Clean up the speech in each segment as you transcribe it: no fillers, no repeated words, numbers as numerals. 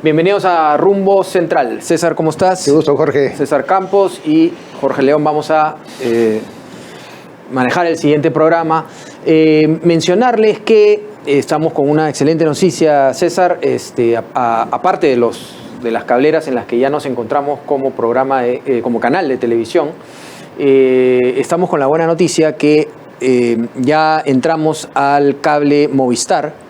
Bienvenidos a Rumbo Central. César, ¿cómo estás? Qué gusto, Jorge. César Campos y Jorge León. Vamos a manejar el siguiente programa. Mencionarles que estamos con una excelente noticia, César. Aparte de las cableras en las que ya nos encontramos como programa, como canal de televisión, estamos con la buena noticia que ya entramos al cable Movistar,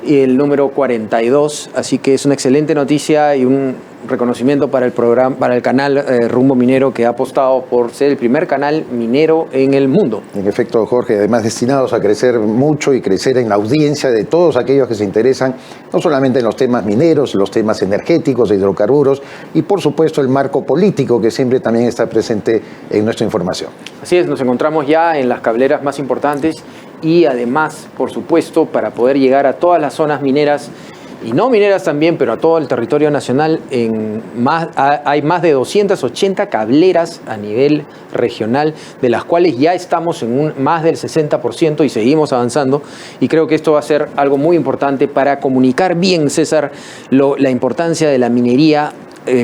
y el número 42, así que es una excelente noticia y un reconocimiento para el programa, para el canal Rumbo Minero, que ha apostado por ser el primer canal minero en el mundo. En efecto, Jorge, además destinados a crecer mucho y crecer en la audiencia de todos aquellos que se interesan, no solamente en los temas mineros, los temas energéticos, hidrocarburos y por supuesto el marco político que siempre también está presente en nuestra información. Así es, nos encontramos ya en las cableras más importantes y además, por supuesto, para poder llegar a todas las zonas mineras y no mineras también, pero a todo el territorio nacional, hay más de 280 cableras a nivel regional, de las cuales ya estamos en más del 60% y seguimos avanzando. Y creo que esto va a ser algo muy importante para comunicar bien, César, la importancia de la minería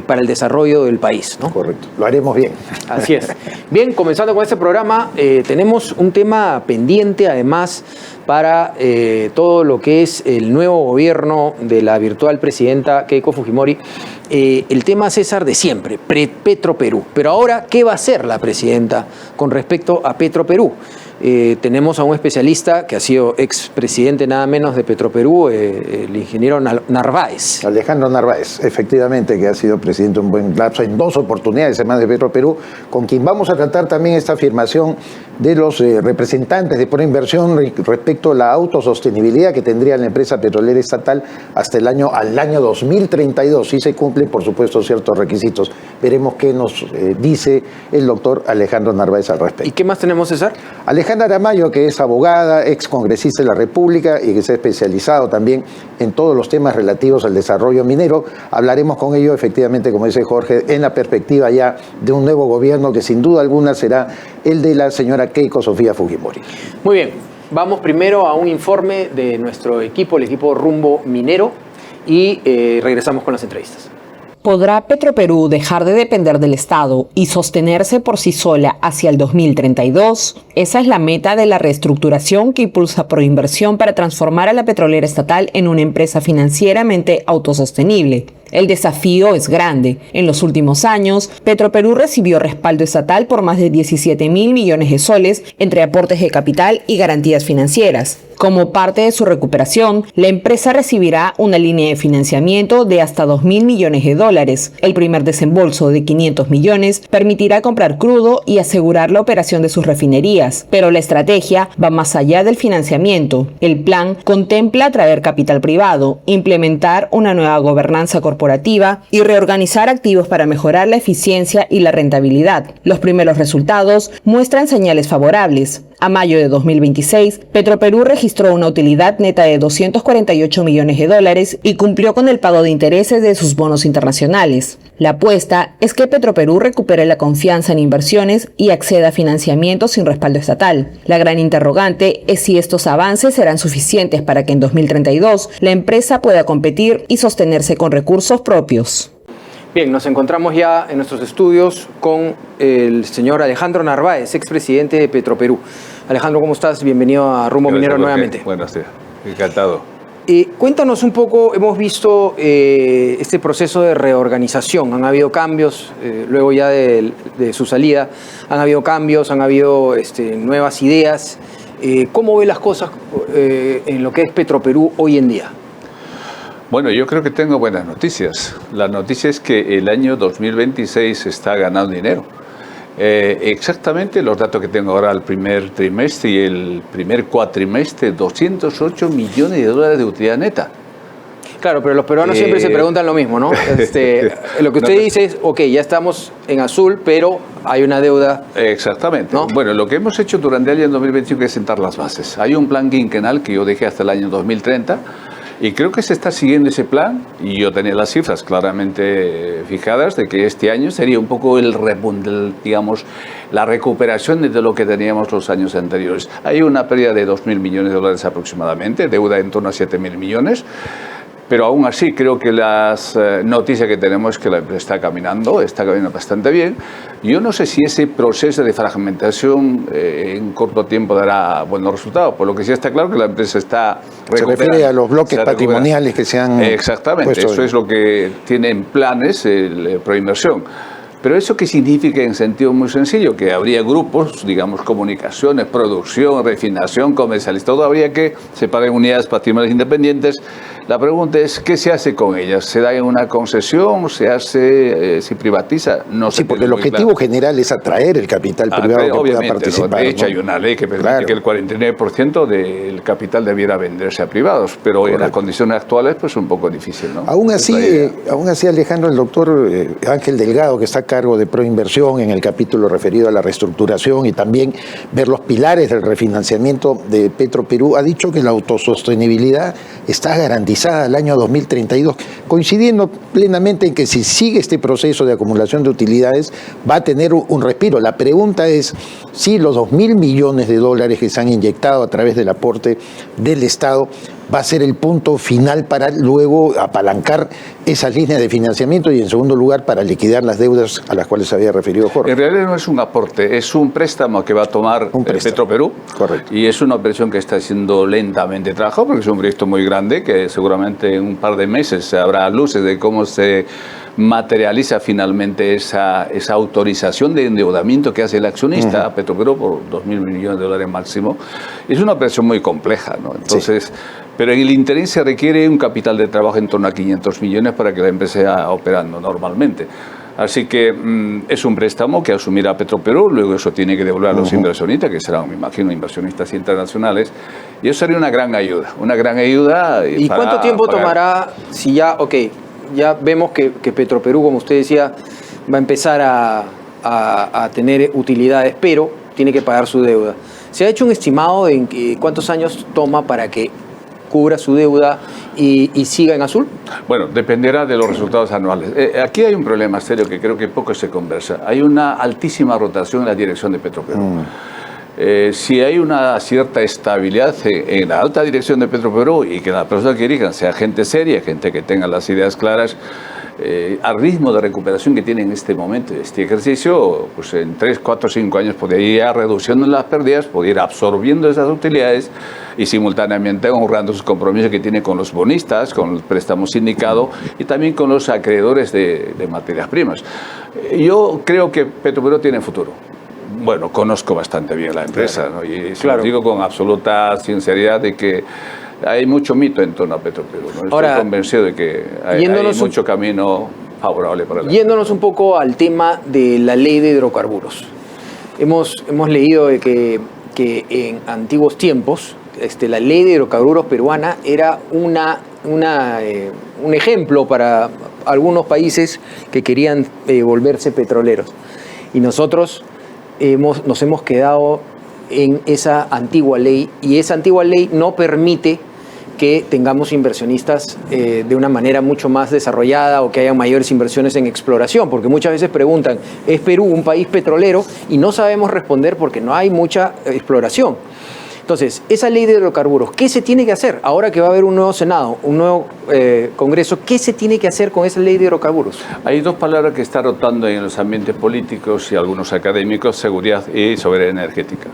para el desarrollo del país, ¿no? Correcto, lo haremos bien. Así es. Bien, comenzando con este programa, tenemos un tema pendiente, además, para todo lo que es el nuevo gobierno de la virtual presidenta Keiko Fujimori. El tema, César, de siempre, Petroperú. Pero ahora, ¿qué va a hacer la presidenta con respecto a Petroperú? Tenemos a un especialista que ha sido expresidente nada menos de Petroperú, el ingeniero Narváez. Alejandro Narváez, efectivamente, que ha sido presidente un buen lapso en 2 oportunidades además de Petroperú, con quien vamos a tratar también esta afirmación de los representantes de Proinversión respecto a la autosostenibilidad que tendría la empresa petrolera estatal hasta al año 2032, si se cumplen, por supuesto, ciertos requisitos. Veremos qué nos dice el doctor Alejandro Narváez al respecto. ¿Y qué más tenemos, César? Alejandra Aramayo, que es abogada, ex congresista de la República y que se ha especializado también en todos los temas relativos al desarrollo minero. Hablaremos con ello, efectivamente, como dice Jorge, en la perspectiva ya de un nuevo gobierno que sin duda alguna será el de la señora Keiko Sofía Fujimori. Muy bien, vamos primero a un informe de nuestro equipo, el equipo Rumbo Minero, y regresamos con las entrevistas. ¿Podrá Petroperú dejar de depender del Estado y sostenerse por sí sola hacia el 2032? Esa es la meta de la reestructuración que impulsa Proinversión para transformar a la petrolera estatal en una empresa financieramente autosostenible. El desafío es grande. En los últimos años, Petroperú recibió respaldo estatal por más de 17.000 millones de soles entre aportes de capital y garantías financieras. Como parte de su recuperación, la empresa recibirá una línea de financiamiento de hasta 2.000 millones de dólares. El primer desembolso de 500 millones permitirá comprar crudo y asegurar la operación de sus refinerías. Pero la estrategia va más allá del financiamiento. El plan contempla atraer capital privado, implementar una nueva gobernanza corporativa y reorganizar activos para mejorar la eficiencia y la rentabilidad. Los primeros resultados muestran señales favorables. A mayo de 2026, Petroperú registró una utilidad neta de 248 millones de dólares y cumplió con el pago de intereses de sus bonos internacionales. La apuesta es que Petroperú recupere la confianza en inversiones y acceda a financiamiento sin respaldo estatal. La gran interrogante es si estos avances serán suficientes para que en 2032 la empresa pueda competir y sostenerse con recursos propios. Bien, nos encontramos ya en nuestros estudios con el señor Alejandro Narváez, expresidente de Petroperú. Alejandro, ¿cómo estás? Bienvenido a Rumbo Minero nuevamente. Buenos días, encantado. Cuéntanos un poco, hemos visto este proceso de reorganización, han habido cambios, luego ya de su salida, han habido cambios, han habido nuevas ideas. ¿Cómo ve las cosas en lo que es Petroperú hoy en día? Bueno, yo creo que tengo buenas noticias. La noticia es que el año 2026 está ganando dinero. Exactamente los datos que tengo ahora, el primer trimestre y el primer cuatrimestre, 208 millones de dólares de utilidad neta. Claro, pero los peruanos siempre se preguntan lo mismo, ¿no? Lo que usted dice es, ok, ya estamos en azul, pero hay una deuda. Exactamente. ¿No? Bueno, lo que hemos hecho durante el año 2025 es sentar las bases. Hay un plan quinquenal que yo dejé hasta el año 2030. Y creo que se está siguiendo ese plan, y yo tenía las cifras claramente fijadas de que este año sería un poco digamos, la recuperación de lo que teníamos los años anteriores. Hay una pérdida de 2.000 millones de dólares aproximadamente, deuda en torno a 7.000 millones. Pero aún así creo que las noticias que tenemos es que la empresa está caminando bastante bien. Yo no sé si ese proceso de fragmentación en corto tiempo dará buenos resultados, por lo que sí está claro que la empresa está recuperando. Se refiere a los bloques patrimoniales que se han Exactamente, eso es lo que tiene en planes el Proinversión. Pero ¿eso qué significa en sentido muy sencillo? Que habría grupos, digamos, comunicaciones, producción, refinación, comercialización, todo habría que separar en unidades patrimoniales independientes. La pregunta es, ¿qué se hace con ellas? ¿Se da en una concesión? ¿Se hace, se privatiza? No sé. Sí, porque el objetivo general es atraer el capital privado que pueda participar. De hecho, hay una ley que permite que el 49% del capital debiera venderse a privados, pero en las condiciones actuales pues es un poco difícil, ¿no? Aún así, Alejandro, el doctor Ángel Delgado, que está a cargo de Proinversión en el capítulo referido a la reestructuración y también ver los pilares del refinanciamiento de Petroperú, ha dicho que la autosostenibilidad está garantizada al año 2032, coincidiendo plenamente en que si sigue este proceso de acumulación de utilidades va a tener un respiro. La pregunta es si los 2.000 millones de dólares que se han inyectado a través del aporte del Estado va a ser el punto final para luego apalancar esas líneas de financiamiento y, en segundo lugar, para liquidar las deudas a las cuales se había referido Jorge. En realidad no es un aporte, es un préstamo que va a tomar Petroperú. Correcto. Y es una operación que está siendo lentamente trabajada porque es un proyecto muy grande que seguramente en un par de meses se habrá luces de cómo se materializa finalmente esa autorización de endeudamiento que hace el accionista a Petroperú por 2.000 millones de dólares máximo. Es una operación muy compleja, ¿no? Entonces, pero en el interés se requiere un capital de trabajo en torno a 500 millones para que la empresa sea operando normalmente. Así que es un préstamo que asumirá Petroperú, luego eso tiene que devolver a los inversionistas, que serán, me imagino, inversionistas internacionales, y eso sería una gran ayuda, ¿Y cuánto tiempo tomará si ya, ya vemos que Petroperú, como usted decía, va a empezar a tener utilidades, pero tiene que pagar su deuda? ¿Se ha hecho un estimado de cuántos años toma para que cubra su deuda y siga en azul? Bueno, dependerá de los resultados anuales. Aquí hay un problema serio que creo que poco se conversa. Hay una altísima rotación en la dirección de Petroperú. Si hay una cierta estabilidad en la alta dirección de Petroperú y que la persona que dirijan sea gente seria, gente que tenga las ideas claras, al ritmo de recuperación que tiene en este momento, este ejercicio, pues en 3, 4, 5 años podría ir reduciendo las pérdidas, podría ir absorbiendo esas utilidades y simultáneamente honrando sus compromisos que tiene con los bonistas, con el préstamo sindicado y también con los acreedores de materias primas. Yo creo que Petroperú tiene futuro. Bueno, conozco bastante bien la empresa, ¿no? Y lo digo con absoluta sinceridad de que hay mucho mito en torno a Petroperú, ¿no? Estoy convencido de que hay mucho camino favorable para la empresa. Yéndonos un poco al tema de la ley de hidrocarburos. Hemos leído de que en antiguos tiempos la ley de hidrocarburos peruana era un ejemplo para algunos países que querían volverse petroleros. Y nosotros nos hemos quedado en esa antigua ley, y esa antigua ley no permite que tengamos inversionistas de una manera mucho más desarrollada o que haya mayores inversiones en exploración, porque muchas veces preguntan, ¿es Perú un país petrolero? Y no sabemos responder porque no hay mucha exploración. Entonces, esa ley de hidrocarburos, ¿qué se tiene que hacer? Ahora que va a haber un nuevo Senado, un nuevo Congreso, ¿qué se tiene que hacer con esa ley de hidrocarburos? Hay dos palabras que están rotando en los ambientes políticos y algunos académicos: seguridad y soberanía energética.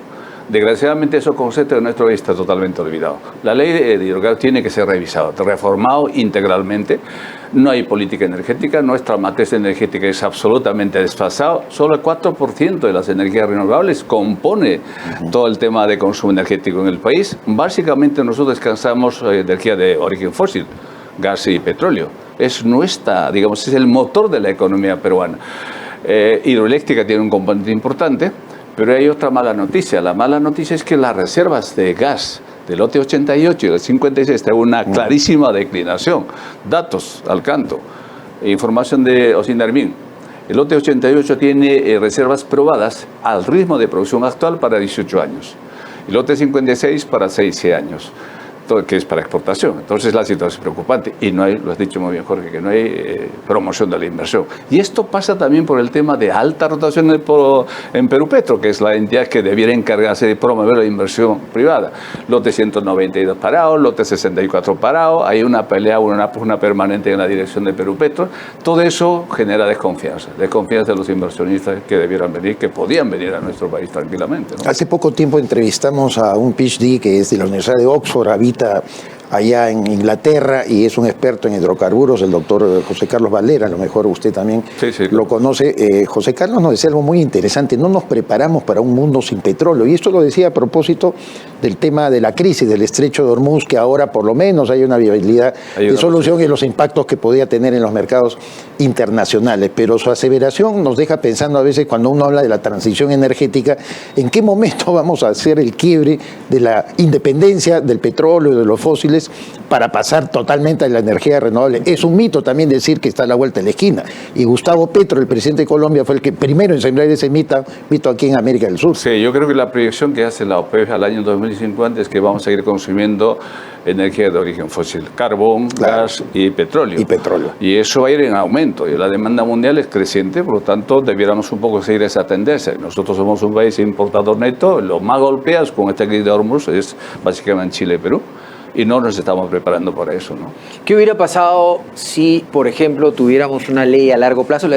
Desgraciadamente esos conceptos de nuestro país están totalmente olvidados. La ley de hidrocarburos tiene que ser revisada, reformado integralmente. No hay política energética, nuestra matriz energética es absolutamente desfasada. Solo el 4% de las energías renovables compone todo el tema de consumo energético en el país. Básicamente nosotros descansamos energía de origen fósil, gas y petróleo. Es nuestra, digamos, es el motor de la economía peruana. Hidroeléctrica tiene un componente importante. Pero hay otra mala noticia. La mala noticia es que las reservas de gas del lote 88 y del 56 están en una clarísima declinación. Datos al canto. Información de Osindarmín. El lote 88 tiene reservas probadas al ritmo de producción actual para 18 años. El lote 56 para 6 años. que es para exportación. Entonces la situación es preocupante y no hay, lo has dicho muy bien Jorge, que no hay promoción de la inversión. Y esto pasa también por el tema de alta rotación en Perú Petro, que es la entidad que debiera encargarse de promover la inversión privada. Lote 192 parado, lote 64 parado, hay una pelea, una pugna permanente en la dirección de Perú Petro. Todo eso genera desconfianza de los inversionistas que debieran venir, que podían venir a nuestro país tranquilamente, ¿no? Hace poco tiempo entrevistamos a un PhD que es de la Universidad de Oxford, habita allá en Inglaterra y es un experto en hidrocarburos, el doctor José Carlos Valera, a lo mejor usted también lo conoce. José Carlos nos decía algo muy interesante: no nos preparamos para un mundo sin petróleo, y esto lo decía a propósito del tema de la crisis del estrecho de Hormuz, que ahora por lo menos hay una viabilidad de solución y los impactos que podía tener en los mercados internacionales. Pero su aseveración nos deja pensando a veces, cuando uno habla de la transición energética, en qué momento vamos a hacer el quiebre de la independencia del petróleo y de los fósiles para pasar totalmente a la energía renovable. Es un mito también decir que está a la vuelta de la esquina, y Gustavo Petro, el presidente de Colombia, fue el que primero en sembrar ese mito aquí en América del Sur. Sí, yo creo que la proyección que hace la OPEP al año 2050 es que vamos a seguir consumiendo energía de origen fósil, carbón, gas y petróleo. Y eso va a ir en aumento, y la demanda mundial es creciente, por lo tanto debiéramos un poco seguir esa tendencia. Nosotros somos un país importador neto, lo más golpeados con esta crisis de Hormuz es básicamente Chile y Perú, y no nos estamos preparando para eso, ¿no? ¿Qué hubiera pasado si, por ejemplo, tuviéramos una ley a largo plazo,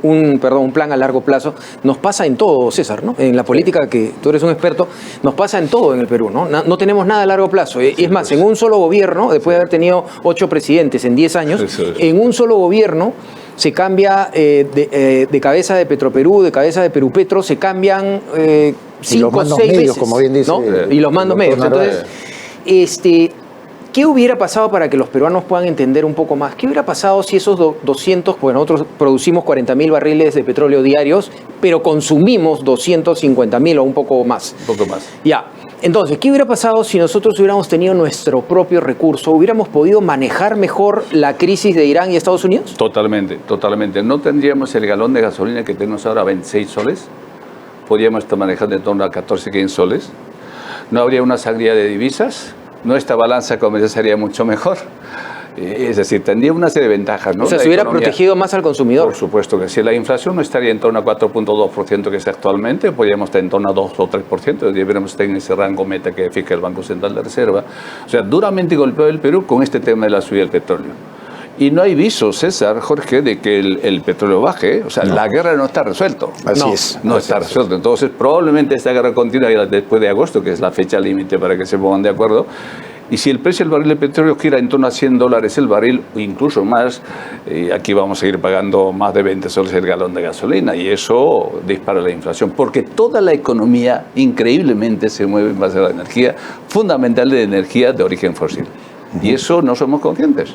un plan a largo plazo? Nos pasa en todo, César, ¿no? En la política, que tú eres un experto, nos pasa en todo en el Perú, ¿no? No tenemos nada a largo plazo. Y es más, en un solo gobierno, después de haber tenido 8 presidentes en 10 años, en un solo gobierno se cambia de cabeza de Petroperú, de cabeza de Perú Petro, se cambian 5 o 6 veces, como bien dice, ¿no? Y los mandos medios. Entonces, ¿qué hubiera pasado, para que los peruanos puedan entender un poco más? ¿Qué hubiera pasado si esos 200, pues nosotros producimos 40.000 barriles de petróleo diarios, pero consumimos 250.000 o un poco más? Un poco más. Ya. Entonces, ¿qué hubiera pasado si nosotros hubiéramos tenido nuestro propio recurso? ¿Hubiéramos podido manejar mejor la crisis de Irán y Estados Unidos? Totalmente, totalmente. No tendríamos el galón de gasolina que tenemos ahora a 26 soles. Podríamos estar manejando en torno a 14, 15 soles. No habría una sangría de divisas. Nuestra balanza comercial sería mucho mejor. Es decir, tendría una serie de ventajas, ¿no? O sea, se hubiera protegido más al consumidor. Por supuesto que sí. La inflación no estaría en torno a 4.2% que es actualmente, podríamos estar en torno a 2 o 3%, deberíamos estar en ese rango meta que fija el Banco Central de Reserva. O sea, duramente golpeado el Perú con este tema de la subida del petróleo. Y no hay visos, César, Jorge, de que el petróleo baje. O sea, la guerra no está resuelto. No está resuelto. Entonces, probablemente esta guerra continúe después de agosto, que es la fecha límite para que se pongan de acuerdo. Y si el precio del barril de petróleo gira en torno a $100 el barril, o incluso más, aquí vamos a ir pagando más de 20 soles el galón de gasolina, y eso dispara la inflación, porque toda la economía increíblemente se mueve en base a la energía, fundamental de energía de origen fósil. Y eso no somos conscientes.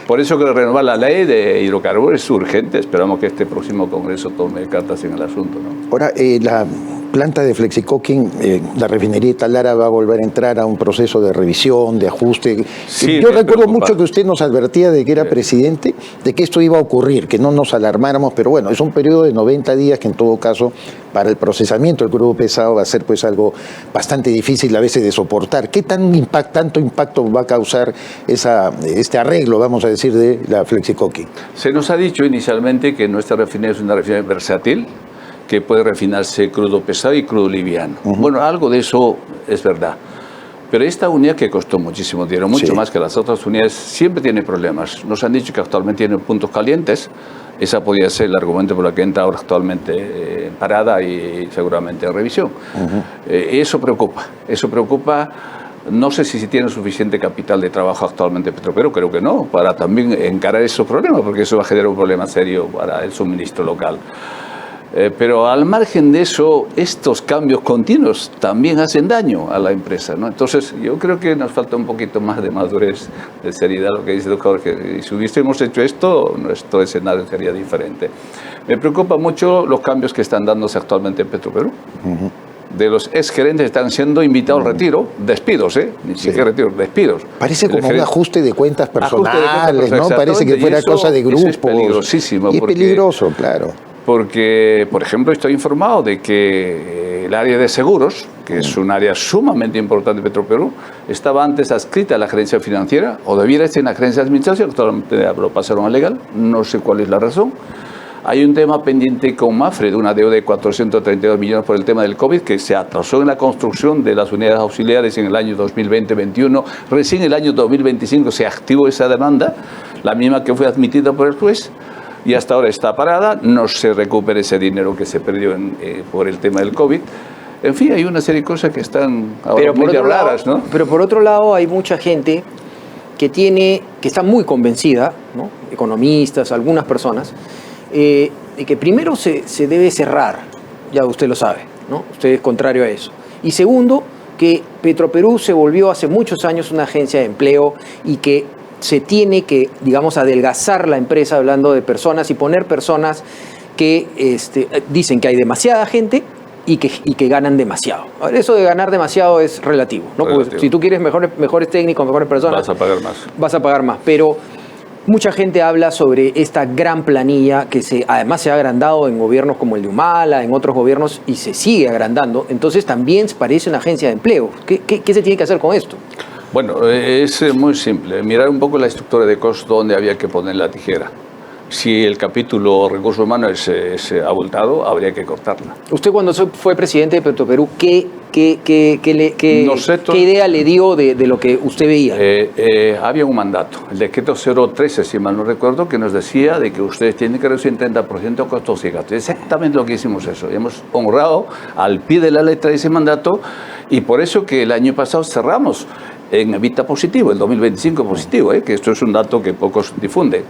Por eso que renovar la ley de hidrocarburos es urgente. Esperamos que este próximo Congreso tome cartas en el asunto, ¿no? Ahora, la planta de Flexicoking, la refinería de Talara, va a volver a entrar a un proceso de revisión, de ajuste. Sí, yo recuerdo mucho que usted nos advertía de que era presidente, de que esto iba a ocurrir, que no nos alarmáramos, pero bueno, es un periodo de 90 días que en todo caso para el procesamiento del crudo pesado va a ser pues algo bastante difícil a veces de soportar. ¿Qué tanto impacto va a causar este arreglo, vamos a decir, de la Flexicoking? Se nos ha dicho inicialmente que nuestra refinería es una refinería versátil, que puede refinarse crudo pesado y crudo liviano. Bueno, algo de eso es verdad. Pero esta unidad, que costó muchísimo dinero, mucho más que las otras unidades, siempre tiene problemas. Nos han dicho que actualmente tiene puntos calientes. Esa podría ser el argumento por el que entra ahora actualmente parada y seguramente en revisión. Eso preocupa. Eso preocupa. No sé si tiene suficiente capital de trabajo actualmente Petroperú, creo que no, para también encarar esos problemas, porque eso va a generar un problema serio para el suministro local. Pero al margen de eso, estos cambios continuos también hacen daño a la empresa, ¿no? Entonces, yo creo que nos falta un poquito más de madurez, de seriedad, lo que dice el doctor, que si hubiésemos hecho esto, nuestro escenario sería diferente. Me preocupa mucho los cambios que están dándose actualmente en Petroperú. De los exgerentes están siendo invitados al retiro, despidos, ni siquiera retiro, despidos. Parece como un ajuste de cuentas personales, ¿no? Parece que fuera cosa de grupos. Es peligrosísimo. Y es peligroso, claro. Porque, por ejemplo, estoy informado de que el área de seguros, que es un área sumamente importante de Petroperú, estaba antes adscrita a la gerencia financiera, o debiera estar en la gerencia de administración, actualmente lo pasaron a legal, no sé cuál es la razón. Hay un tema pendiente con Mapfre, de una deuda de 432 millones por el tema del COVID, que se atrasó en la construcción de las unidades auxiliares en el año 2020-21. Recién en el año 2025 se activó esa demanda, la misma que fue admitida por el juez, y hasta ahora está parada, no se recupera ese dinero que se perdió por el tema del COVID. En fin, hay una serie de cosas que están ahora muy raras, ¿no? Pero por otro lado hay mucha gente que está muy convencida, ¿no? Economistas, algunas personas, y que primero se debe cerrar, ya usted lo sabe, ¿no? Usted es contrario a eso. Y segundo, que Petroperú se volvió hace muchos años una agencia de empleo y que se tiene que, digamos, adelgazar la empresa hablando de personas y poner personas que dicen que hay demasiada gente y que ganan demasiado. Ahora, eso de ganar demasiado es relativo, ¿no? Porque si tú quieres mejores técnicos, mejores personas, vas a pagar más. Vas a pagar más, pero mucha gente habla sobre esta gran planilla que además se ha agrandado en gobiernos como el de Humala, en otros gobiernos, y se sigue agrandando. Entonces también parece una agencia de empleo. ¿Qué se tiene que hacer con esto? Bueno, es muy simple. Mirar un poco la estructura de costos donde había que poner la tijera. Si el capítulo recursos humanos es abultado, habría que cortarla. Usted cuando fue presidente de Petroperú, ¿qué idea le dio de lo que usted veía? Había un mandato, el decreto 013, si mal no recuerdo, que nos decía de que ustedes tienen que reducir en 30% costos y gastos. Exactamente lo que hicimos eso. Hemos honrado al pie de la letra ese mandato, y por eso que el año pasado cerramos en EBITDA positivo, el 2025 positivo, que esto es un dato que pocos difunden.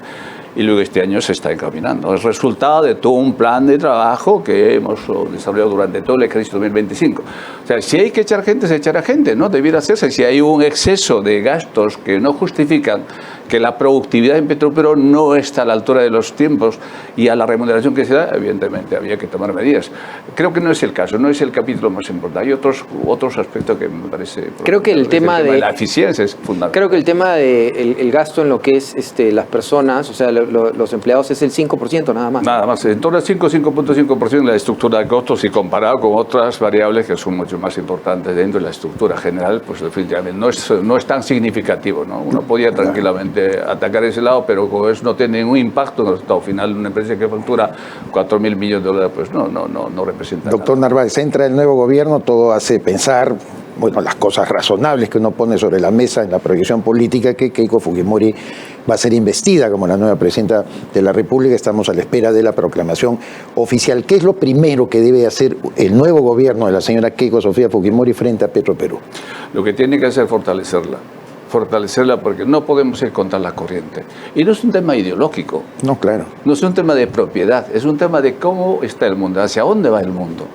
Y luego este año se está encaminando. Es resultado de todo un plan de trabajo que hemos desarrollado durante todo el ejercicio 2025. O sea, si hay que echar gente, se echará gente, ¿no? Debiera hacerse. Si hay un exceso de gastos que no justifican que la productividad en Petroperú no está a la altura de los tiempos y a la remuneración que se da, evidentemente había que tomar medidas. Creo que no es el caso, no es el capítulo más importante. Hay otros aspectos que me parece... Creo que el tema de la eficiencia es fundamental. Creo que el tema de el gasto en lo que es las personas, o sea, los empleados, es el 5% nada más. Nada más, en torno al 5,5% en la estructura de costos, y comparado con otras variables que son mucho más importantes dentro de la estructura general, pues definitivamente no es tan significativo, ¿no? Uno podía tranquilamente atacar ese lado, pero como eso no tiene ningún impacto en el resultado final. Una empresa que factura 4.000 millones de dólares, pues no representa Doctor nada. Narváez, entra el nuevo gobierno, todo hace pensar, bueno, las cosas razonables que uno pone sobre la mesa en la proyección política, que Keiko Fujimori va a ser investida como la nueva presidenta de la República. Estamos a la espera de la proclamación oficial. ¿Qué es lo primero que debe hacer el nuevo gobierno de la señora Keiko Sofía Fujimori frente a Petroperú? Lo que tiene que hacer es fortalecerla, porque no podemos ir contra la corriente. Y no es un tema ideológico. No, claro. No es un tema de propiedad, es un tema de cómo está el mundo, hacia dónde va el mundo.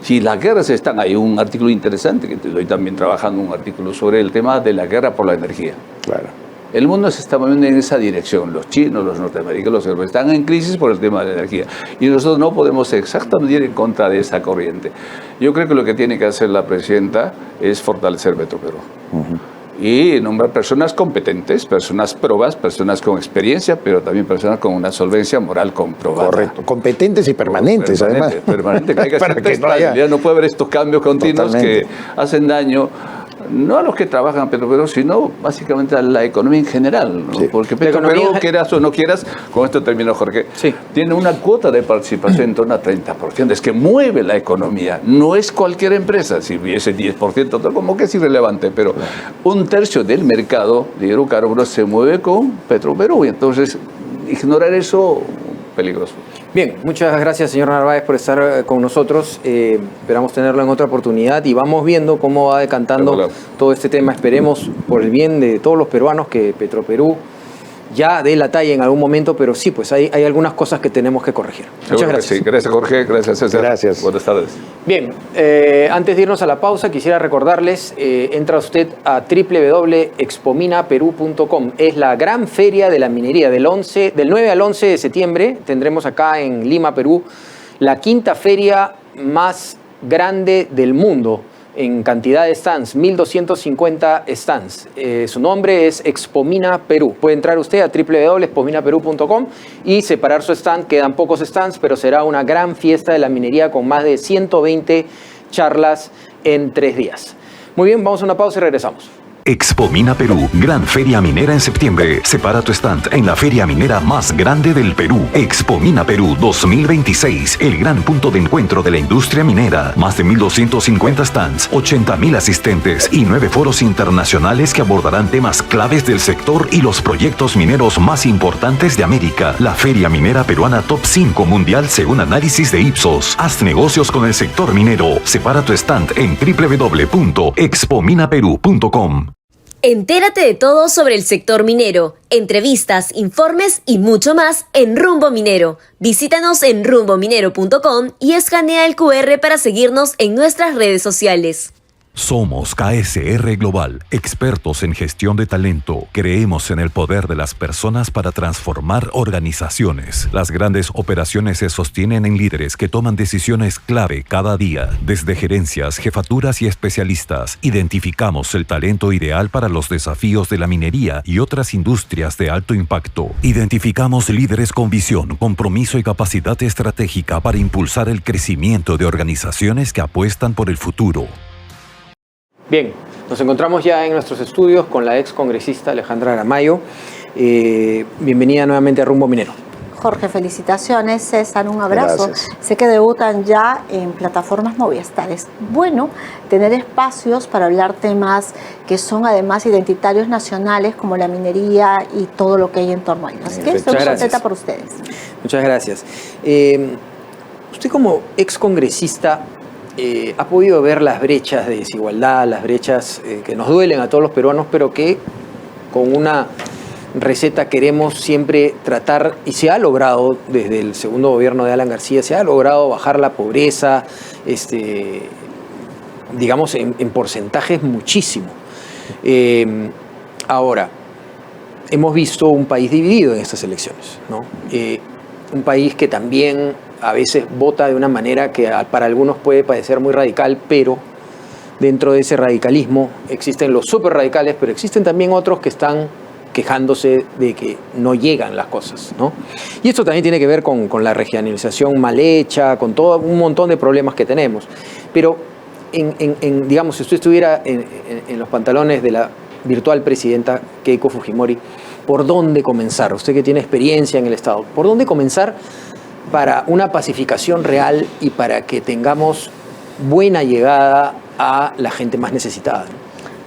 Si las guerras están, hay un artículo interesante, que estoy también trabajando un artículo sobre el tema de la guerra por la energía. Claro. El mundo se está moviendo en esa dirección. Los chinos, los norteamericanos, los europeos están en crisis por el tema de la energía. Y nosotros no podemos exactamente ir en contra de esa corriente. Yo creo que lo que tiene que hacer la presidenta es fortalecer Petroperú. Y nombrar personas competentes, personas probas, personas con experiencia, pero también personas con una solvencia moral comprobada. Correcto. Competentes y permanentes, además. Permanente, que hay que Para hacer que no haya... Ya no puede haber estos cambios continuos. Totalmente. Que hacen daño no a los que trabajan en Petroperú, sino básicamente a la economía en general, ¿no? Sí. Porque Petroperú, quieras o no quieras, con esto termino, Jorge, sí, tiene una cuota de participación en torno a 30%, es que mueve la economía, no es cualquier empresa. Si hubiese 10%, como que es irrelevante, pero un tercio del mercado de hidrocarburos se mueve con Petroperú, y entonces ignorar eso, peligroso. Bien, muchas gracias, señor Narváez, por estar con nosotros. Esperamos tenerlo en otra oportunidad y vamos viendo cómo va decantando todo este tema. Esperemos, por el bien de todos los peruanos, que Petroperú ya dé la talla en algún momento, pero sí, pues hay algunas cosas que tenemos que corregir. Muchas gracias. Sí. Gracias, Jorge. Gracias, César. Gracias. Buenas tardes. Bien, antes de irnos a la pausa, quisiera recordarles, entra usted a www.expominaperú.com. Es la gran feria de la minería del 9 al 11 de septiembre. Tendremos acá en Lima, Perú, la quinta feria más grande del mundo en cantidad de stands, 1.250 stands. Su nombre es Expomina Perú. Puede entrar usted a www.expominaperú.com y separar su stand. Quedan pocos stands, pero será una gran fiesta de la minería con más de 120 charlas en 3 días. Muy bien, vamos a una pausa y regresamos. Expo Mina Perú, Gran Feria Minera en septiembre. Separa tu stand en la feria minera más grande del Perú. Expo Mina Perú 2026, el gran punto de encuentro de la industria minera. Más de 1.250 stands, 80.000 asistentes y 9 foros internacionales que abordarán temas claves del sector y los proyectos mineros más importantes de América. La feria minera peruana top 5 mundial según análisis de Ipsos. Haz negocios con el sector minero. Separa tu stand en www.expominaperu.com. Entérate de todo sobre el sector minero, entrevistas, informes y mucho más en Rumbo Minero. Visítanos en rumbominero.com y escanea el QR para seguirnos en nuestras redes sociales. Somos KSR Global, expertos en gestión de talento. Creemos en el poder de las personas para transformar organizaciones. Las grandes operaciones se sostienen en líderes que toman decisiones clave cada día. Desde gerencias, jefaturas y especialistas, identificamos el talento ideal para los desafíos de la minería y otras industrias de alto impacto. Identificamos líderes con visión, compromiso y capacidad estratégica para impulsar el crecimiento de organizaciones que apuestan por el futuro. Bien, nos encontramos ya en nuestros estudios con la ex congresista Alejandra Aramayo. Bienvenida nuevamente a Rumbo Minero. Jorge, felicitaciones. César, un abrazo. Gracias. Sé que debutan ya en plataformas Movistar. Es bueno tener espacios para hablar temas que son además identitarios nacionales como la minería y todo lo que hay en torno a ellos. Así que estoy contenta por ustedes. Muchas gracias. Usted como ex congresista ha podido ver las brechas de desigualdad, las brechas que nos duelen a todos los peruanos, pero que con una receta queremos siempre tratar, y se ha logrado desde el segundo gobierno de Alan García, se ha logrado bajar la pobreza, digamos, en porcentajes muchísimo. Ahora, hemos visto un país dividido en estas elecciones, ¿no? Un país que también a veces vota de una manera que para algunos puede parecer muy radical, pero dentro de ese radicalismo existen los súper radicales, pero existen también otros que están quejándose de que no llegan las cosas, ¿no? Y esto también tiene que ver con la regionalización mal hecha, con todo un montón de problemas que tenemos. Pero, digamos, si usted estuviera en los pantalones de la virtual presidenta Keiko Fujimori, ¿por dónde comenzar? Usted que tiene experiencia en el Estado, ¿por dónde comenzar para una pacificación real y para que tengamos buena llegada a la gente más necesitada?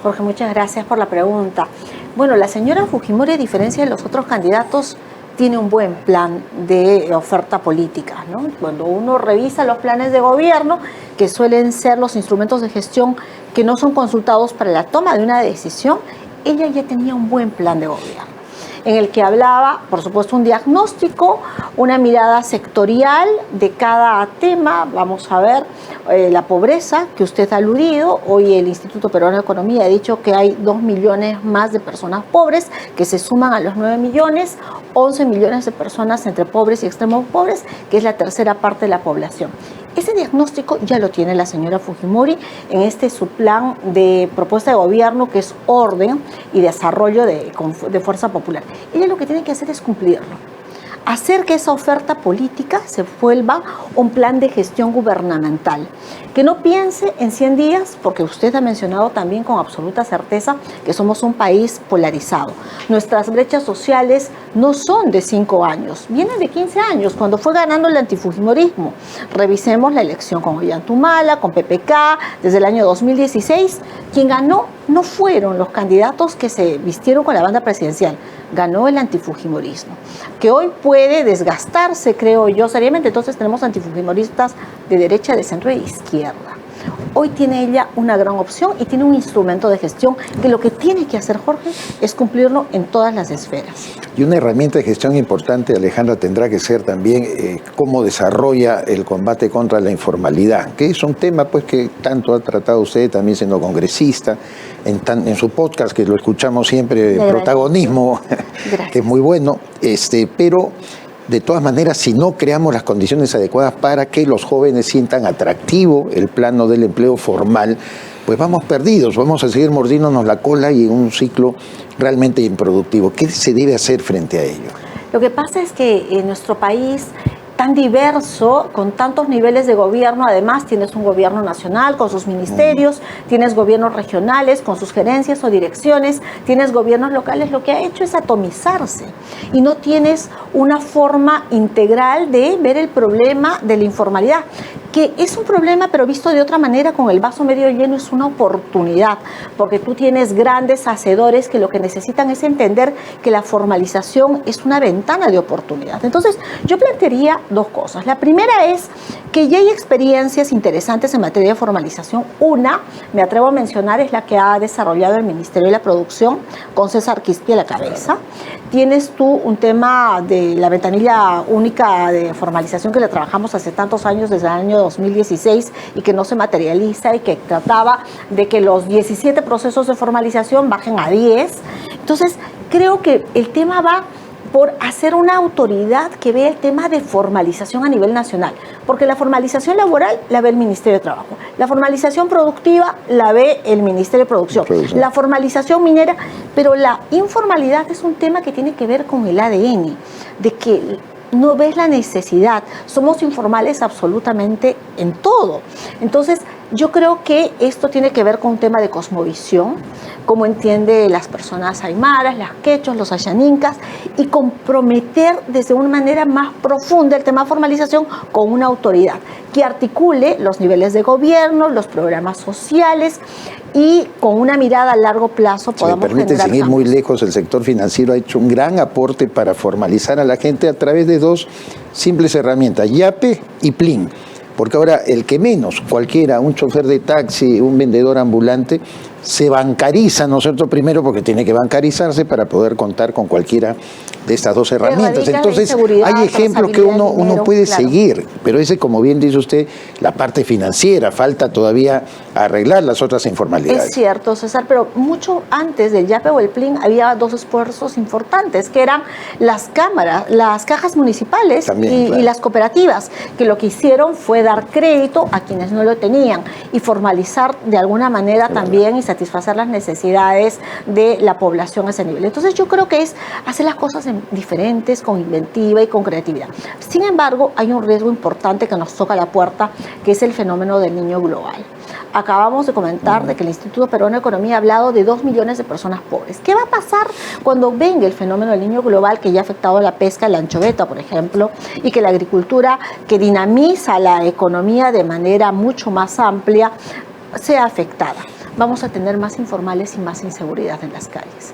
Jorge, muchas gracias por la pregunta. Bueno, la señora Fujimori, a diferencia de los otros candidatos, tiene un buen plan de oferta política, ¿no? Cuando uno revisa los planes de gobierno, que suelen ser los instrumentos de gestión que no son consultados para la toma de una decisión, ella ya tenía un buen plan de gobierno, en el que hablaba, por supuesto, un diagnóstico, una mirada sectorial de cada tema. Vamos a ver la pobreza que usted ha aludido. Hoy el Instituto Peruano de Economía ha dicho que hay 2 millones más de personas pobres que se suman a los 9 millones, 11 millones de personas entre pobres y extremos pobres, que es la tercera parte de la población. Ese diagnóstico ya lo tiene la señora Fujimori en su plan de propuesta de gobierno, que es orden y desarrollo de fuerza popular. Ella lo que tiene que hacer es cumplirlo. Hacer que esa oferta política se vuelva un plan de gestión gubernamental, que no piense en 100 días, porque usted ha mencionado también con absoluta certeza que somos un país polarizado. Nuestras brechas sociales no son de 5 años, vienen de 15 años, cuando fue ganando el antifujimorismo. Revisemos la elección con Ollantumala, con PPK, desde el año 2016. Quien ganó no fueron los candidatos que se vistieron con la banda presidencial, ganó el antifujimorismo, que hoy puede desgastarse, creo yo, seriamente. Entonces tenemos antifujimoristas de derecha, de centro y de izquierda. Hoy tiene ella una gran opción y tiene un instrumento de gestión que lo que tiene que hacer, Jorge, es cumplirlo en todas las esferas. Y una herramienta de gestión importante, Alejandra, tendrá que ser también cómo desarrolla el combate contra la informalidad, que es un tema pues que tanto ha tratado usted también siendo congresista, en su podcast, que lo escuchamos siempre, Protagonismo, que es muy bueno, pero de todas maneras, si no creamos las condiciones adecuadas para que los jóvenes sientan atractivo el plano del empleo formal, pues vamos perdidos, vamos a seguir mordiéndonos la cola y en un ciclo realmente improductivo. ¿Qué se debe hacer frente a ello? Lo que pasa es que en nuestro país tan diverso, con tantos niveles de gobierno. Además, tienes un gobierno nacional con sus ministerios, tienes gobiernos regionales con sus gerencias o direcciones, tienes gobiernos locales. Lo que ha hecho es atomizarse y no tienes una forma integral de ver el problema de la informalidad, que es un problema, pero visto de otra manera, con el vaso medio lleno, es una oportunidad, porque tú tienes grandes hacedores que lo que necesitan es entender que la formalización es una ventana de oportunidad. Entonces, yo plantearía dos cosas. La primera es que ya hay experiencias interesantes en materia de formalización. Una, me atrevo a mencionar, es la que ha desarrollado el Ministerio de la Producción, con César Quispe a la cabeza. Tienes tú un tema de la ventanilla única de formalización que le trabajamos hace tantos años, desde el año 2016, y que no se materializa, y que trataba de que los 17 procesos de formalización bajen a 10. Entonces, creo que el tema va por hacer una autoridad que vea el tema de formalización a nivel nacional, porque la formalización laboral la ve el Ministerio de Trabajo, la formalización productiva la ve el Ministerio de Producción, la formalización minera, pero la informalidad es un tema que tiene que ver con el ADN, de que no ves la necesidad, somos informales absolutamente en todo. Entonces, yo creo que esto tiene que ver con un tema de cosmovisión, cómo entiende las personas aymaras, las quechos, los ayanincas, y comprometer desde una manera más profunda el tema de formalización con una autoridad que articule los niveles de gobierno, los programas sociales, y con una mirada a largo plazo podamos generar. Si me permite, sin ir muy lejos, el sector financiero ha hecho un gran aporte para formalizar a la gente a través de dos simples herramientas, YAPE y PLIN. Porque ahora el que menos, cualquiera, un chofer de taxi, un vendedor ambulante, se bancariza, ¿no es cierto? Primero porque tiene que bancarizarse para poder contar con cualquiera de estas dos herramientas. Entonces, hay ejemplos que uno puede seguir, pero ese, como bien dice usted, la parte financiera, falta todavía arreglar las otras informalidades. Es cierto, César, pero mucho antes del YAPE o el PLIN había dos esfuerzos importantes, que eran las cámaras, las cajas municipales también, y las cooperativas, que lo que hicieron fue dar crédito a quienes no lo tenían y formalizar de alguna manera también y satisfacer las necesidades de la población a ese nivel. Entonces, yo creo que es hacer las cosas diferentes, con inventiva y con creatividad. Sin embargo, hay un riesgo importante que nos toca la puerta, que es el fenómeno del niño global. Acabamos de comentar de que el Instituto Peruano de Economía ha hablado de 2 millones de personas pobres. ¿Qué va a pasar cuando venga el fenómeno del niño global, que ya ha afectado a la pesca, la anchoveta, por ejemplo, y que la agricultura, que dinamiza la economía de manera mucho más amplia, sea afectada? Vamos a tener más informales y más inseguridad en las calles.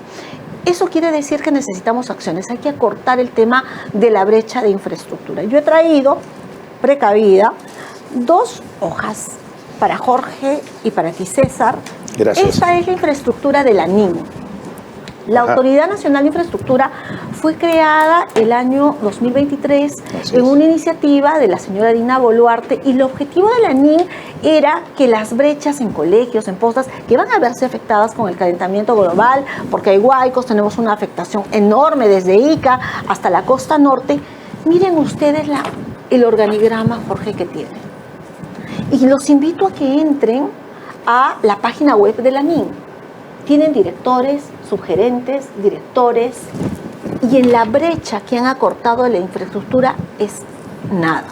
Eso quiere decir que necesitamos acciones. Hay que acortar el tema de la brecha de infraestructura. Yo he traído, precavida, 2 hojas para Jorge y para ti, César. Gracias. Esta es la infraestructura de la NIN. La Autoridad Nacional de Infraestructura fue creada el año 2023 en una iniciativa de la señora Dina Boluarte, y el objetivo de la NIN era que las brechas en colegios, en postas, que van a verse afectadas con el calentamiento global, porque hay huaicos, tenemos una afectación enorme desde Ica hasta la costa norte. Miren ustedes el organigrama, Jorge, que tiene. Y los invito a que entren a la página web de la NIN. Tienen directores, subgerentes, directores, y en la brecha que han acortado de la infraestructura es nada.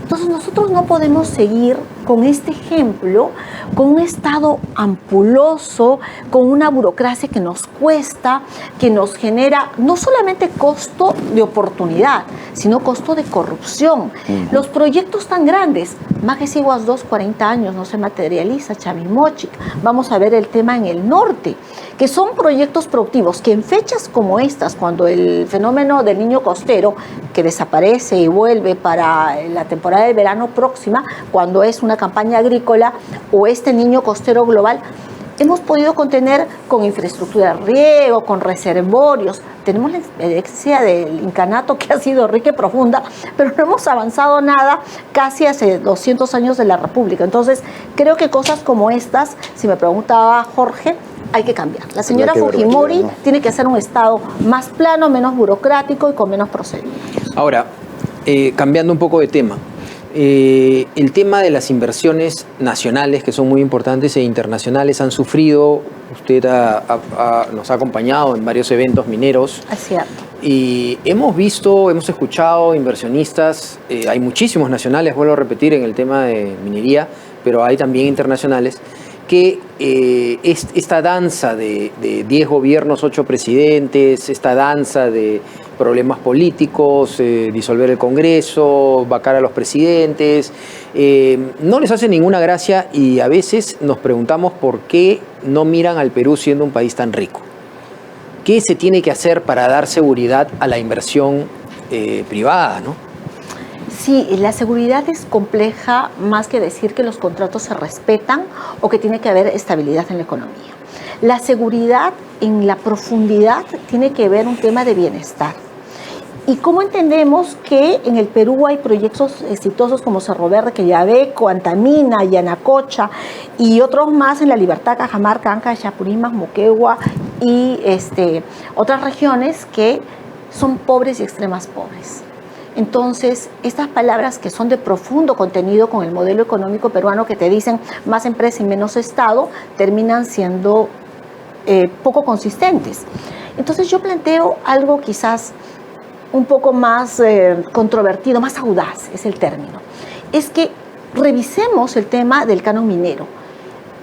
Entonces, nosotros no podemos seguir con este ejemplo, con un Estado ampuloso, con una burocracia que nos cuesta, que nos genera no solamente costo de oportunidad, sino costo de corrupción. Los proyectos tan grandes, Majesiguas 2, 40 años, no se materializa, Chavimochic, vamos a ver el tema en el norte, que son proyectos productivos que en fechas como estas, cuando el fenómeno del niño costero, que desaparece y vuelve para la temporada de verano próxima, cuando es una campaña agrícola, o este niño costero global, hemos podido contener con infraestructura de riego, con reservorios. Tenemos la experiencia del incanato, que ha sido rica y profunda, pero no hemos avanzado nada casi hace 200 años de la República. Entonces, creo que cosas como estas, si me preguntaba Jorge, hay que cambiar. La señora Fujimori tiene que hacer un Estado más plano, menos burocrático y con menos procedimientos. Ahora, cambiando un poco de tema, el tema de las inversiones nacionales, que son muy importantes, e internacionales, han sufrido. Usted nos ha acompañado en varios eventos mineros. Es cierto. Y hemos escuchado inversionistas, hay muchísimos nacionales, vuelvo a repetir, en el tema de minería, pero hay también internacionales, que esta danza de 10 gobiernos, 8 presidentes, esta danza de problemas políticos, disolver el Congreso, vacar a los presidentes, no les hace ninguna gracia y a veces nos preguntamos por qué no miran al Perú siendo un país tan rico. ¿Qué se tiene que hacer para dar seguridad a la inversión privada, ¿no? Sí, la seguridad es compleja, más que decir que los contratos se respetan o que tiene que haber estabilidad en la economía. La seguridad en la profundidad tiene que ver un tema de bienestar. ¿Y cómo entendemos que en el Perú hay proyectos exitosos como Cerro Verde, Quellaveco, Antamina, Yanacocha y otros más en La Libertad, Cajamarca, Anca, Chapurímac, Moquegua y otras regiones que son pobres y extremas pobres? Entonces, estas palabras que son de profundo contenido con el modelo económico peruano que te dicen más empresa y menos Estado, terminan siendo poco consistentes. Entonces yo planteo algo quizás un poco más controvertido, más audaz es el término. Es que revisemos el tema del canon minero.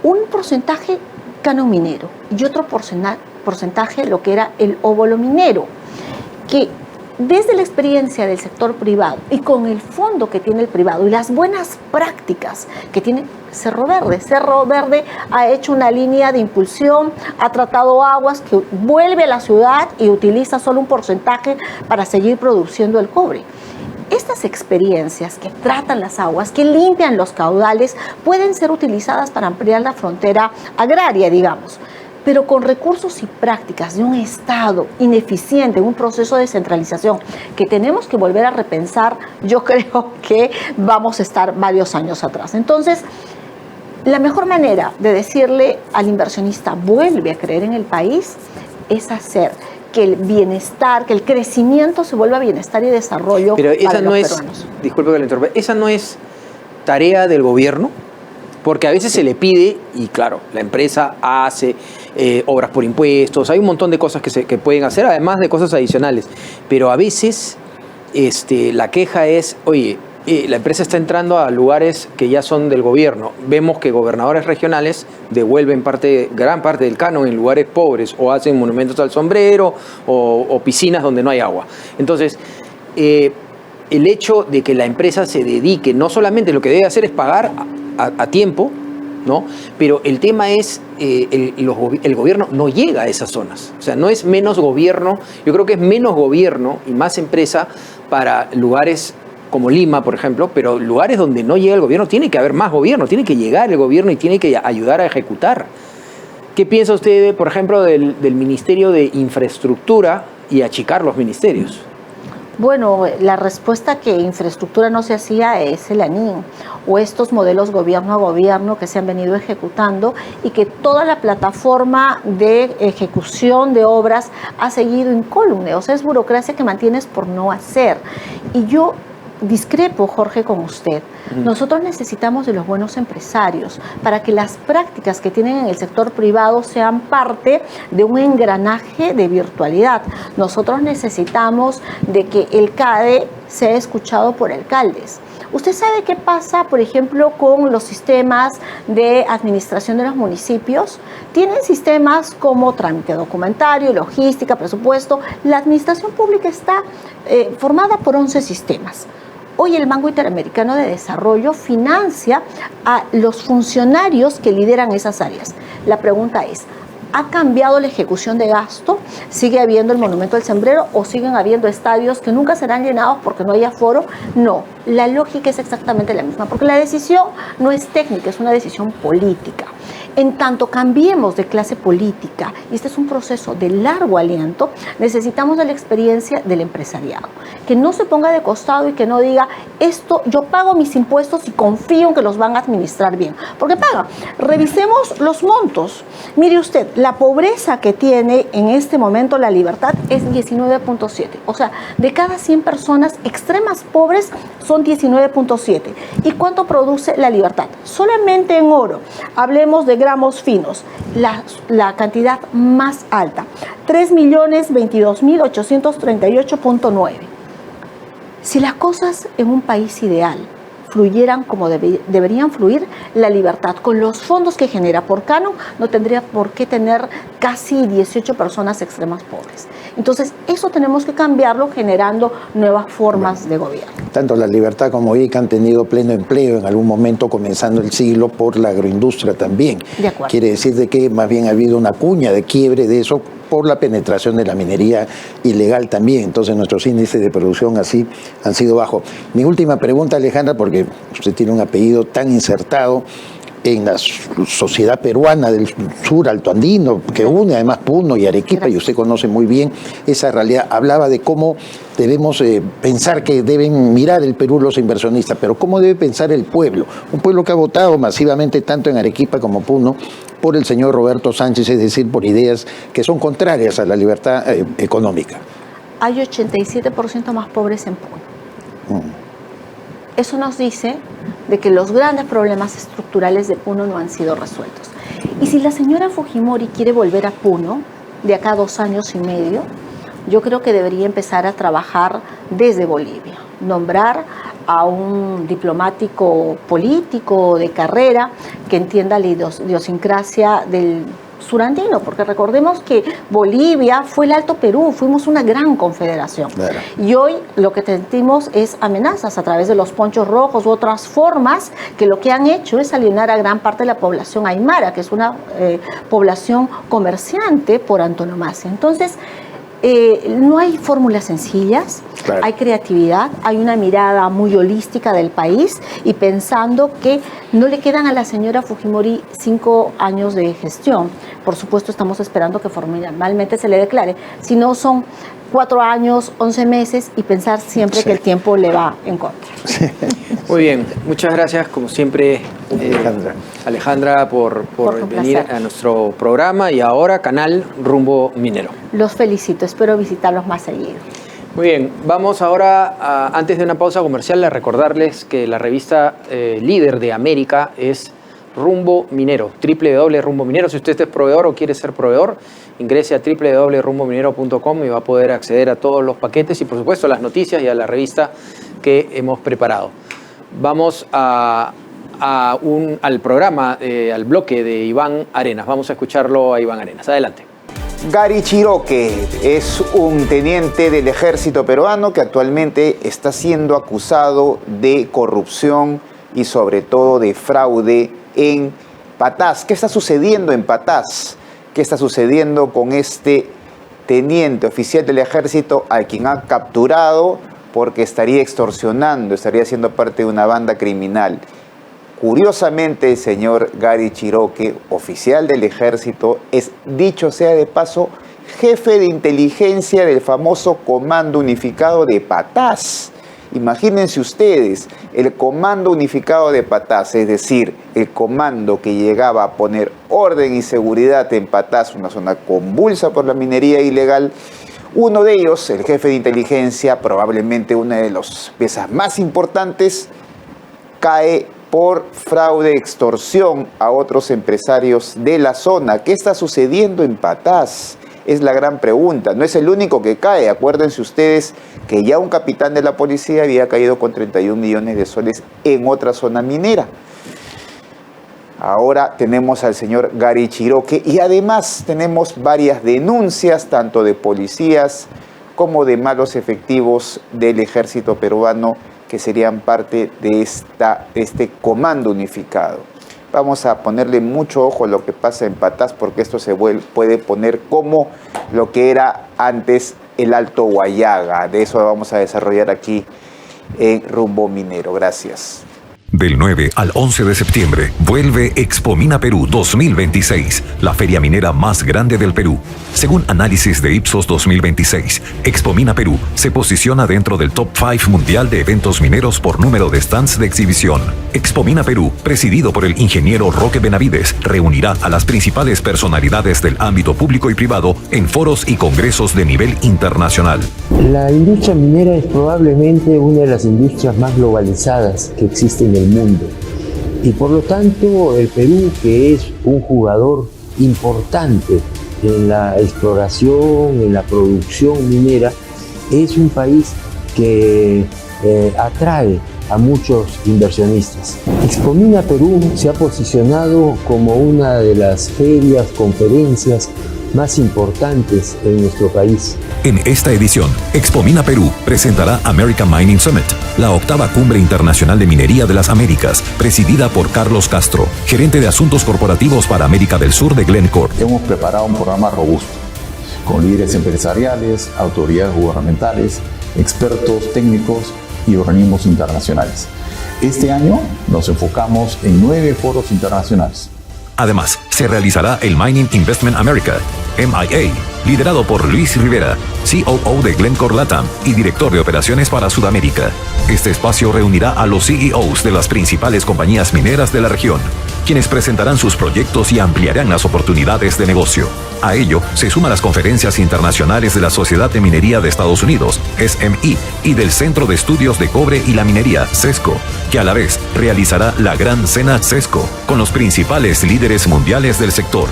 Un porcentaje canon minero y otro porcentaje lo que era el óvulo minero, que desde la experiencia del sector privado y con el fondo que tiene el privado y las buenas prácticas que tiene Cerro Verde ha hecho una línea de impulsión, ha tratado aguas que vuelve a la ciudad y utiliza solo un porcentaje para seguir produciendo el cobre. Estas experiencias que tratan las aguas, que limpian los caudales, pueden ser utilizadas para ampliar la frontera agraria, digamos. Pero con recursos y prácticas de un Estado ineficiente, en un proceso de descentralización que tenemos que volver a repensar, yo creo que vamos a estar varios años atrás. Entonces, la mejor manera de decirle al inversionista vuelve a creer en el país es hacer que el bienestar, que el crecimiento se vuelva bienestar y desarrollo pero esa para no los es, peruanos. disculpe que le interrumpa, esa no es tarea del gobierno. Porque a veces se le pide, y claro, la empresa hace obras por impuestos, hay un montón de cosas que pueden hacer, además de cosas adicionales. Pero a veces la queja es, oye, la empresa está entrando a lugares que ya son del gobierno. Vemos que gobernadores regionales devuelven gran parte del canon en lugares pobres, o hacen monumentos al sombrero, o piscinas donde no hay agua. Entonces, el hecho de que la empresa se dedique, no solamente lo que debe hacer es pagar a tiempo, ¿no? Pero el tema es, el gobierno no llega a esas zonas. O sea, no es menos gobierno, yo creo que es menos gobierno y más empresa para lugares como Lima, por ejemplo, pero lugares donde no llega el gobierno, tiene que haber más gobierno, tiene que llegar el gobierno y tiene que ayudar a ejecutar. ¿Qué piensa usted, por ejemplo, del Ministerio de Infraestructura y achicar los ministerios? Bueno, la respuesta que infraestructura no se hacía es el ANIN o estos modelos gobierno a gobierno que se han venido ejecutando y que toda la plataforma de ejecución de obras ha seguido incólume. O sea, es burocracia que mantienes por no hacer. Y yo discrepo, Jorge, con usted. Nosotros necesitamos de los buenos empresarios para que las prácticas que tienen en el sector privado sean parte de un engranaje de virtualidad. Nosotros necesitamos de que el CADE sea escuchado por alcaldes. ¿Usted sabe qué pasa, por ejemplo, con los sistemas de administración de los municipios? Tienen sistemas como trámite documentario, logística, presupuesto. La administración pública está formada por 11 sistemas. Hoy el Banco Interamericano de Desarrollo financia a los funcionarios que lideran esas áreas. La pregunta es, ¿ha cambiado la ejecución de gasto? ¿Sigue habiendo el Monumento del Sombrero o siguen habiendo estadios que nunca serán llenados porque no hay aforo? No, la lógica es exactamente la misma, porque la decisión no es técnica, es una decisión política. En tanto cambiemos de clase política, y este es un proceso de largo aliento, necesitamos de la experiencia del empresariado, que no se ponga de costado y que no diga, esto yo pago mis impuestos y confío en que los van a administrar bien, porque paga. Revisemos los montos. Mire usted, la pobreza que tiene en este momento La Libertad es 19.7, o sea, de cada 100 personas extremas pobres son 19.7. ¿Y cuánto produce La Libertad? Solamente en oro. Hablemos de gramos finos, la cantidad más alta, 3.022.838.9. Si las cosas en un país ideal fluyeran como deberían fluir, la libertad con los fondos que genera por canon no tendría por qué tener casi 18 personas extremas pobres. Entonces, eso tenemos que cambiarlo generando nuevas formas de gobierno. Tanto la libertad como ICA han tenido pleno empleo en algún momento comenzando el siglo por la agroindustria también. De acuerdo. Quiere decir de que más bien ha habido una cuña de quiebre de eso por la penetración de la minería ilegal también. Entonces nuestros índices de producción así han sido bajos. Mi última pregunta, Alejandra, porque usted tiene un apellido tan insertado en la sociedad peruana del sur altoandino, que une además Puno y Arequipa, gracias. Y usted conoce muy bien esa realidad. Hablaba de cómo debemos pensar que deben mirar el Perú los inversionistas, pero cómo debe pensar el pueblo, un pueblo que ha votado masivamente tanto en Arequipa como Puno por el señor Roberto Sánchez, es decir, por ideas que son contrarias a la libertad económica. Hay 87% más pobres en Puno. Eso nos dice de que los grandes problemas estructurales de Puno no han sido resueltos. Y si la señora Fujimori quiere volver a Puno de acá a 2 años y medio, yo creo que debería empezar a trabajar desde Bolivia, nombrar a un diplomático político de carrera que entienda la idiosincrasia del surandino, porque recordemos que Bolivia fue el Alto Perú, fuimos una gran confederación. Claro. Y hoy lo que sentimos es amenazas a través de los ponchos rojos u otras formas que lo que han hecho es alienar a gran parte de la población aymara, que es una población comerciante por antonomasia. Entonces, no hay fórmulas sencillas, claro. Hay creatividad, hay una mirada muy holística del país y pensando que no le quedan a la señora Fujimori 5 años de gestión. Por supuesto, estamos esperando que formalmente se le declare, si no son 4 años, 11 meses y pensar siempre que el tiempo le va en contra. Muy bien, muchas gracias como siempre Alejandra por venir a nuestro programa y ahora canal Rumbo Minero. Los felicito, espero visitarlos más seguido. Muy bien, vamos ahora, antes de una pausa comercial, a recordarles que la revista líder de América es Rumbo Minero, www.rumbominero. Si usted es proveedor o quiere ser proveedor, ingrese a www.rumbominero.com y va a poder acceder a todos los paquetes y por supuesto a las noticias y a la revista que hemos preparado. Vamos al programa, al bloque de Iván Arenas. Vamos a escucharlo a Iván Arenas. Adelante. Gary Chiroque es un teniente del ejército peruano que actualmente está siendo acusado de corrupción y sobre todo de fraude en Patás. ¿Qué está sucediendo en Patás? ¿Qué está sucediendo con este teniente oficial del ejército al quien ha capturado porque estaría extorsionando, estaría siendo parte de una banda criminal? Curiosamente, el señor Gary Chiroque, oficial del ejército, es, dicho sea de paso, jefe de inteligencia del famoso Comando Unificado de Patás. Imagínense ustedes, el Comando Unificado de Patás, es decir, el comando que llegaba a poner orden y seguridad en Patás, una zona convulsa por la minería ilegal. Uno de ellos, el jefe de inteligencia, probablemente una de las piezas más importantes, cae por fraude, extorsión a otros empresarios de la zona. ¿Qué está sucediendo en Patás? Es la gran pregunta. No es el único que cae. Acuérdense ustedes que ya un capitán de la policía había caído con 31 millones de soles en otra zona minera. Ahora tenemos al señor Gary Chiroque y además tenemos varias denuncias, tanto de policías como de malos efectivos del ejército peruano que serían parte de este comando unificado. Vamos a ponerle mucho ojo a lo que pasa en Patás porque esto se puede poner como lo que era antes el Alto Huallaga. De eso vamos a desarrollar aquí en Rumbo Minero. Gracias. Del 9 al 11 de septiembre, vuelve Expomina Perú 2026, la feria minera más grande del Perú. Según análisis de Ipsos 2026, Expomina Perú se posiciona dentro del top 5 mundial de eventos mineros por número de stands de exhibición. Expomina Perú, presidido por el ingeniero Roque Benavides, reunirá a las principales personalidades del ámbito público y privado en foros y congresos de nivel internacional. La industria minera es probablemente una de las industrias más globalizadas que existen en el mundo. Y por lo tanto, el Perú, que es un jugador importante en la exploración, en la producción minera, es un país que atrae a muchos inversionistas. Expomina Perú se ha posicionado como una de las ferias, conferencias más importantes en nuestro país. En esta edición, Expomina Perú presentará American Mining Summit, la octava cumbre internacional de minería de las Américas, presidida por Carlos Castro, gerente de asuntos corporativos para América del Sur de Glencore. Hemos preparado un programa robusto, con líderes empresariales, autoridades gubernamentales, expertos técnicos y organismos internacionales. Este año nos enfocamos en 9 foros internacionales. Además, se realizará el Mining Investment America, MIA, liderado por Luis Rivera, COO de Glencore LATAM y director de operaciones para Sudamérica. Este espacio reunirá a los CEOs de las principales compañías mineras de la región, quienes presentarán sus proyectos y ampliarán las oportunidades de negocio. A ello se suman las conferencias internacionales de la Sociedad de Minería de Estados Unidos, SMI, y del Centro de Estudios de Cobre y la Minería, CESCO, que a la vez realizará la Gran Cena CESCO, con los principales líderes mundiales del sector.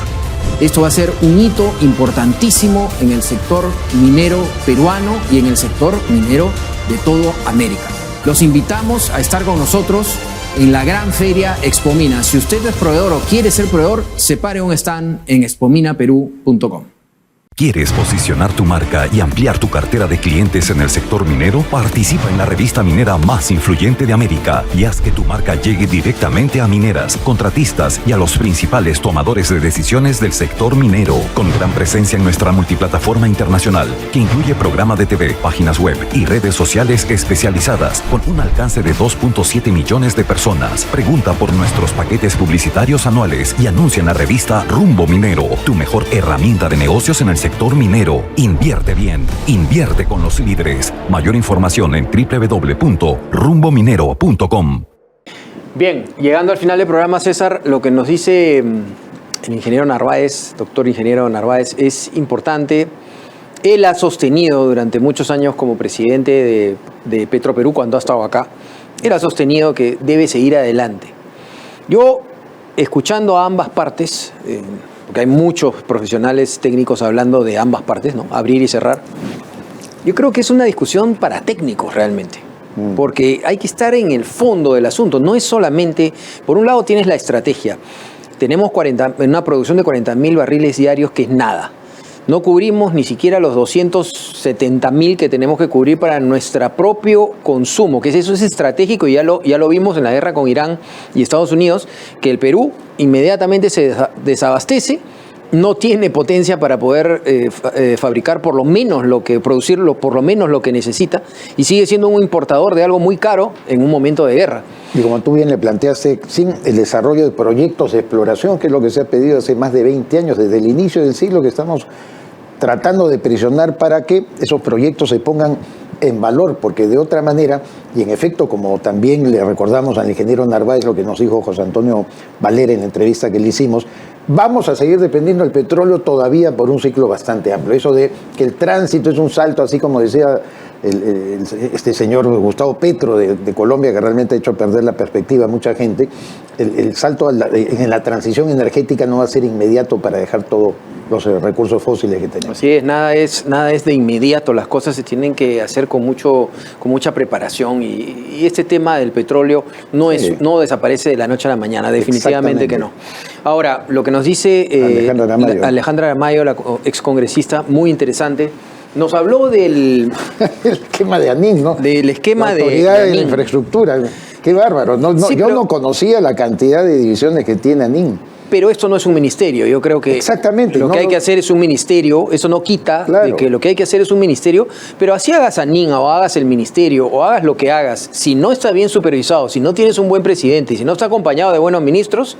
Esto va a ser un hito importantísimo en el sector minero peruano y en el sector minero de toda América. Los invitamos a estar con nosotros en la gran feria Expomina. Si usted es proveedor o quiere ser proveedor, separe un stand en expominaperú.com. ¿Quieres posicionar tu marca y ampliar tu cartera de clientes en el sector minero? Participa en la revista minera más influyente de América y haz que tu marca llegue directamente a mineras, contratistas y a los principales tomadores de decisiones del sector minero. Con gran presencia en nuestra multiplataforma internacional, que incluye programa de TV, páginas web y redes sociales especializadas, con un alcance de 2.7 millones de personas. Pregunta por nuestros paquetes publicitarios anuales y anuncia en la revista Rumbo Minero, tu mejor herramienta de negocios en el sector minero. Invierte bien, invierte con los líderes. Mayor información en www.rumbominero.com. Bien, llegando al final del programa, César, lo que nos dice el ingeniero Narváez, doctor ingeniero Narváez, es importante. Él ha sostenido durante muchos años como presidente de Petroperú, cuando ha estado acá, él ha sostenido que debe seguir adelante. Yo, escuchando a ambas partes, porque hay muchos profesionales técnicos hablando de ambas partes, ¿no? Abrir y cerrar. Yo creo que es una discusión para técnicos realmente, porque hay que estar en el fondo del asunto. No es solamente, por un lado tienes la estrategia. Tenemos una producción de 40.000 barriles diarios, que es nada. No cubrimos ni siquiera los 270.000 que tenemos que cubrir para nuestro propio consumo, que eso es estratégico, y ya lo vimos en la guerra con Irán y Estados Unidos, que el Perú inmediatamente se desabastece, no tiene potencia para poder fabricar por lo menos producirlo por lo menos lo que necesita, y sigue siendo un importador de algo muy caro en un momento de guerra. Y como tú bien le planteaste, sin el desarrollo de proyectos de exploración, que es lo que se ha pedido hace más de 20 años, desde el inicio del siglo, que estamos tratando de presionar para que esos proyectos se pongan en valor, porque de otra manera, y en efecto, como también le recordamos al ingeniero Narváez lo que nos dijo José Antonio Valera en la entrevista que le hicimos, vamos a seguir dependiendo del petróleo todavía por un ciclo bastante amplio. Eso de que el tránsito es un salto, así como decía este señor Gustavo Petro de Colombia, que realmente ha hecho perder la perspectiva a mucha gente, el salto en la transición energética no va a ser inmediato para dejar todos los recursos fósiles que tenemos. Así es, nada es de inmediato, las cosas se tienen que hacer con mucha preparación, y este tema del petróleo no desaparece de la noche a la mañana, definitivamente que no. Ahora, lo que nos dice Alejandra Aramayo, la excongresista, muy interesante. Nos habló del esquema de ANIN, ¿no? Del esquema de Autoridad de infraestructura. Qué bárbaro. Yo no conocía la cantidad de divisiones que tiene ANIN. Pero esto no es un ministerio. Yo creo que exactamente, lo que hay que hacer es un ministerio. Eso no quita de que lo que hay que hacer es un ministerio. Pero así hagas ANIN o hagas el ministerio o hagas lo que hagas, si no está bien supervisado, si no tienes un buen presidente y si no está acompañado de buenos ministros,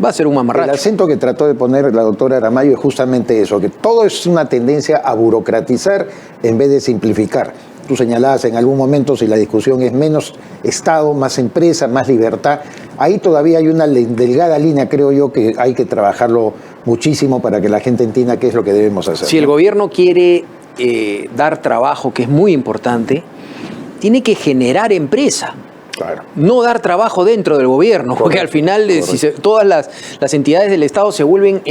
va a ser un mamarracho. El acento que trató de poner la doctora Aramayo es justamente eso, que todo es una tendencia a burocratizar en vez de simplificar. Tú señalabas en algún momento si la discusión es menos Estado, más empresa, más libertad. Ahí todavía hay una delgada línea, creo yo, que hay que trabajarlo muchísimo para que la gente entienda qué es lo que debemos hacer. Si el gobierno quiere dar trabajo, que es muy importante, tiene que generar empresa. Claro. No dar trabajo dentro del gobierno, porque al final todas las entidades del Estado se vuelven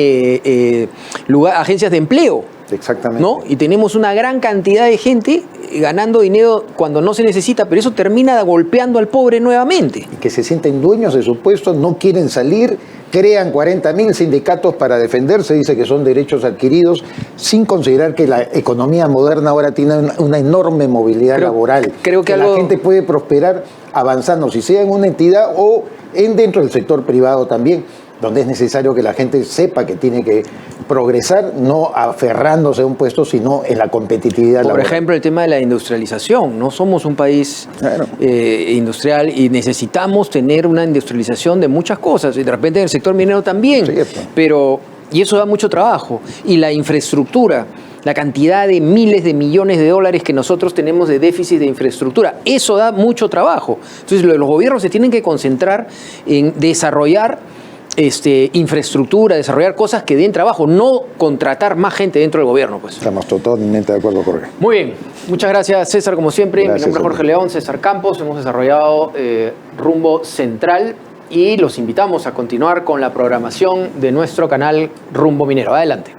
agencias de empleo. Exactamente. ¿No? Y tenemos una gran cantidad de gente ganando dinero cuando no se necesita, pero eso termina golpeando al pobre nuevamente. Y que se sienten dueños de sus puestos, no quieren salir, crean 40.000 sindicatos para defenderse, dice que son derechos adquiridos, sin considerar que la economía moderna ahora tiene una enorme movilidad laboral. Creo que la gente puede prosperar avanzando, si sea en una entidad o dentro del sector privado también, donde es necesario que la gente sepa que tiene que progresar, no aferrándose a un puesto, sino en la competitividad laboral. Por ejemplo, el tema de la industrialización. No somos un país industrial y necesitamos tener una industrialización de muchas cosas. Y de repente en el sector minero también. Y eso da mucho trabajo. Y la infraestructura, la cantidad de miles de millones de dólares que nosotros tenemos de déficit de infraestructura, eso da mucho trabajo. Entonces los gobiernos se tienen que concentrar en desarrollar infraestructura, desarrollar cosas que den trabajo, no contratar más gente dentro del gobierno. Pues. Estamos totalmente de acuerdo, Jorge. Muy bien, muchas gracias, César, como siempre. Gracias, mi nombre es Jorge León, César Campos. Hemos desarrollado Rumbo Central y los invitamos a continuar con la programación de nuestro canal Rumbo Minero. Adelante.